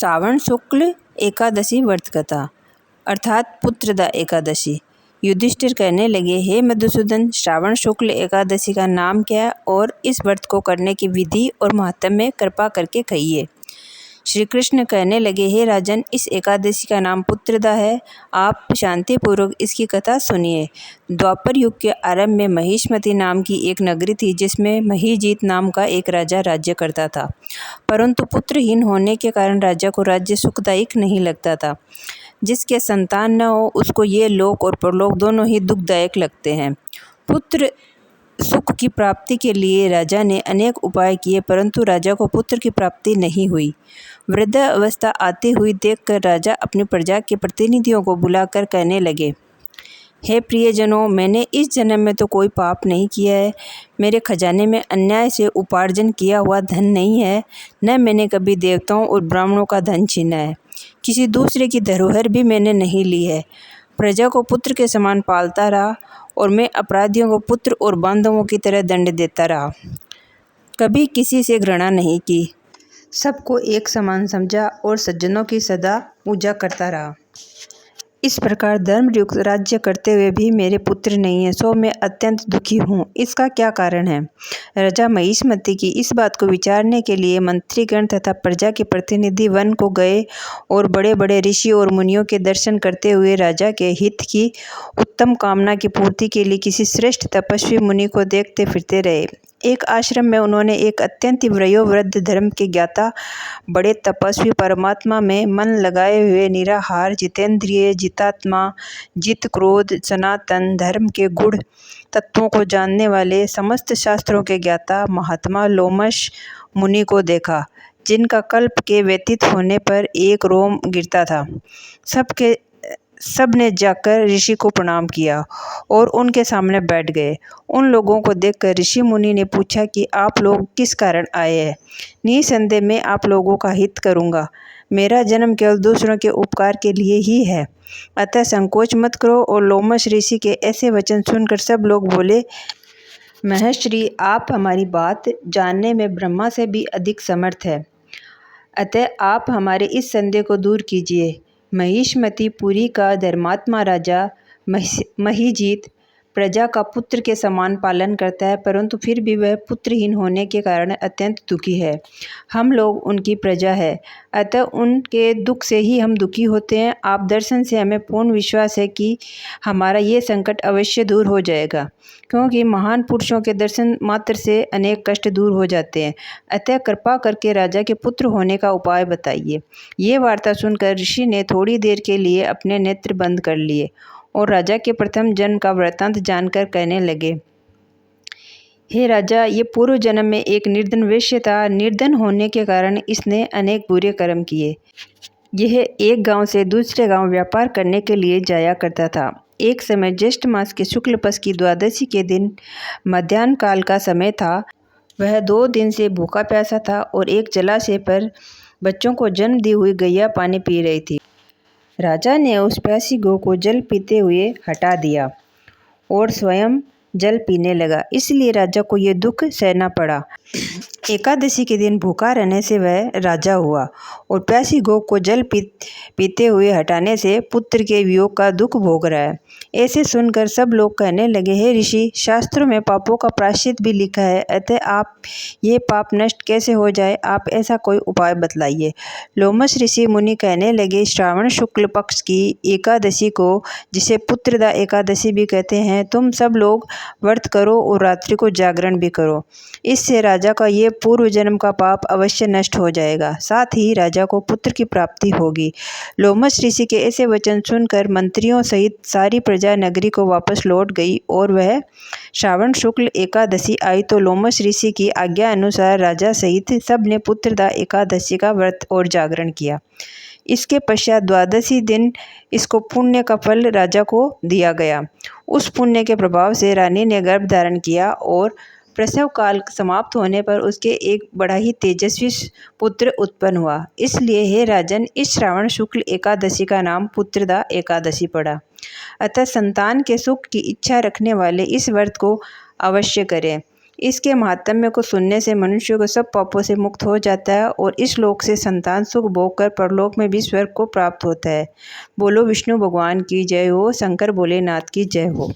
श्रावण शुक्ल एकादशी व्रत कथा अर्थात पुत्रदा एकादशी। युधिष्ठिर कहने लगे, हे मधुसूदन, श्रावण शुक्ल एकादशी का नाम क्या है और इस व्रत को करने की विधि और महात्म्य कृपा करके कहिए। श्री कृष्ण कहने लगे, हे राजन, इस एकादशी का नाम पुत्रदा है। आप शांतिपूर्वक इसकी कथा सुनिए। द्वापर युग के आरंभ में महिष्मति नाम की एक नगरी थी, जिसमें महीजीत नाम का एक राजा राज्य करता था। परंतु पुत्रहीन होने के कारण राजा को राज्य सुखदायक नहीं लगता था। जिसके संतान न हो, उसको ये लोक और परलोक दोनों ही दुखदायक लगते हैं। पुत्र सुख की प्राप्ति के लिए राजा ने अनेक उपाय किए, परंतु राजा को पुत्र की प्राप्ति नहीं हुई। वृद्धावस्था आती हुई देखकर राजा अपनी प्रजा के प्रतिनिधियों को बुलाकर कहने लगे, हे प्रियजनों, मैंने इस जन्म में तो कोई पाप नहीं किया है। मेरे खजाने में अन्याय से उपार्जन किया हुआ धन नहीं है, न मैंने कभी देवताओं और ब्राह्मणों का धन छीना है। किसी दूसरे की धरोहर भी मैंने नहीं ली है। प्रजा को पुत्र के समान पालता रहा और मैं अपराधियों को पुत्र और बांधवों की तरह दंड देता रहा। कभी किसी से घृणा नहीं की, सबको एक समान समझा और सज्जनों की सदा पूजा करता रहा। इस प्रकार धर्मयुक्त राज्य करते हुए भी मेरे पुत्र नहीं है, सो मैं अत्यंत दुखी हूँ। इसका क्या कारण है? राजा महिष्मति की इस बात को विचारने के लिए मंत्रीगण तथा प्रजा के प्रतिनिधि वन को गए और बड़े बड़े ऋषि और मुनियों के दर्शन करते हुए राजा के हित की उत्तम कामना की पूर्ति के लिए किसी श्रेष्ठ तपस्वी मुनि को देखते फिरते रहे। एक आश्रम में उन्होंने एक अत्यंत वयोवृद्ध धर्म के ज्ञाता बड़े तपस्वी परमात्मा में मन लगाए हुए निराहार जितेंद्रिय जितात्मा जित क्रोध सनातन धर्म के गुण तत्वों को जानने वाले समस्त शास्त्रों के ज्ञाता महात्मा लोमश मुनि को देखा, जिनका कल्प के व्यतीत होने पर एक रोम गिरता था। सब ने जाकर ऋषि को प्रणाम किया और उनके सामने बैठ गए। उन लोगों को देखकर ऋषि मुनि ने पूछा कि आप लोग किस कारण आए हैं? निसंदेह मैं आप लोगों का हित करूंगा। मेरा जन्म केवल दूसरों के उपकार के लिए ही है, अतः संकोच मत करो। और लोमश ऋषि के ऐसे वचन सुनकर सब लोग बोले, महर्षि, आप हमारी बात जानने में ब्रह्मा से भी अधिक समर्थ है, अतः आप हमारे इस संदेह को दूर कीजिए। महिष्मति पुरी का धर्मात्मा राजा महीजीत प्रजा का पुत्र के समान पालन करता है, परंतु फिर भी वह पुत्रहीन होने के कारण अत्यंत दुखी है। हम लोग उनकी प्रजा है, अतः उनके दुख से ही हम दुखी होते हैं। आप दर्शन से हमें पूर्ण विश्वास है कि हमारा ये संकट अवश्य दूर हो जाएगा, क्योंकि महान पुरुषों के दर्शन मात्र से अनेक कष्ट दूर हो जाते हैं। अतः कृपा करके राजा के पुत्र होने का उपाय बताइए। ये वार्ता सुनकर ऋषि ने थोड़ी देर के लिए अपने नेत्र बंद कर लिए और राजा के प्रथम जन्म का वृत्तांत जानकर कहने लगे, हे राजा, ये पूर्व जन्म में एक निर्धन वैश्य था। निर्धन होने के कारण इसने अनेक बुरे कर्म किए। यह एक गांव से दूसरे गांव व्यापार करने के लिए जाया करता था। एक समय ज्येष्ठ मास के शुक्ल पक्ष की द्वादशी के दिन मध्याह्न काल का समय था। वह 2 दिन से भूखा प्यासा था और एक जलाशय पर बच्चों को जन्म दी हुई गैया पानी पी रही थी। राजा ने उस प्यासी गौ को जल पीते हुए हटा दिया और स्वयं जल पीने लगा, इसलिए राजा को ये दुख सहना पड़ा। एकादशी के दिन भूखा रहने से वह राजा हुआ और प्यासी गौ को जल पीते हुए हटाने से पुत्र के वियोग का दुख भोग रहा है। ऐसे सुनकर सब लोग कहने लगे, हे ऋषि, शास्त्रों में पापों का प्रायश्चित भी लिखा है, अतः आप ये पाप नष्ट कैसे हो जाए, आप ऐसा कोई उपाय बतलाइए। लोमश ऋषि मुनि कहने लगे, श्रावण शुक्ल पक्ष की एकादशी को, जिसे पुत्रदा एकादशी भी कहते हैं, तुम सब लोग व्रत करो और रात्रि को जागरण भी करो। इससे राजा का ये पूर्व जन्म का पाप अवश्य नष्ट हो जाएगा, साथ ही राजा को पुत्र की प्राप्ति होगी। लोमश ऋषि के ऐसे वचन सुनकर मंत्रियों सहित सारी प्रजा नगरी को वापस लौट गई और वह श्रावण शुक्ल एकादशी आई तो लोमश ऋषि की आज्ञा अनुसार राजा सहित सब ने पुत्रदा एकादशी का व्रत और जागरण किया। इसके पश्चात द्वादशी दिन इसको पुण्य का फल राजा को दिया गया। उस पुण्य के प्रभाव से रानी ने गर्भ धारण किया और प्रसव काल समाप्त होने पर उसके एक बड़ा ही तेजस्वी पुत्र उत्पन्न हुआ। इसलिए हे राजन, इस श्रावण शुक्ल एकादशी का नाम पुत्रदा एकादशी पड़ा। अतः संतान के सुख की इच्छा रखने वाले इस व्रत को अवश्य करें। इसके महात्म्य को सुनने से मनुष्य को सब पापों से मुक्त हो जाता है और इस लोक से संतान सुख भोग कर परलोक में भी स्वर्ग को प्राप्त होता है। बोलो विष्णु भगवान की जय हो, शंकर भोलेनाथ की जय हो।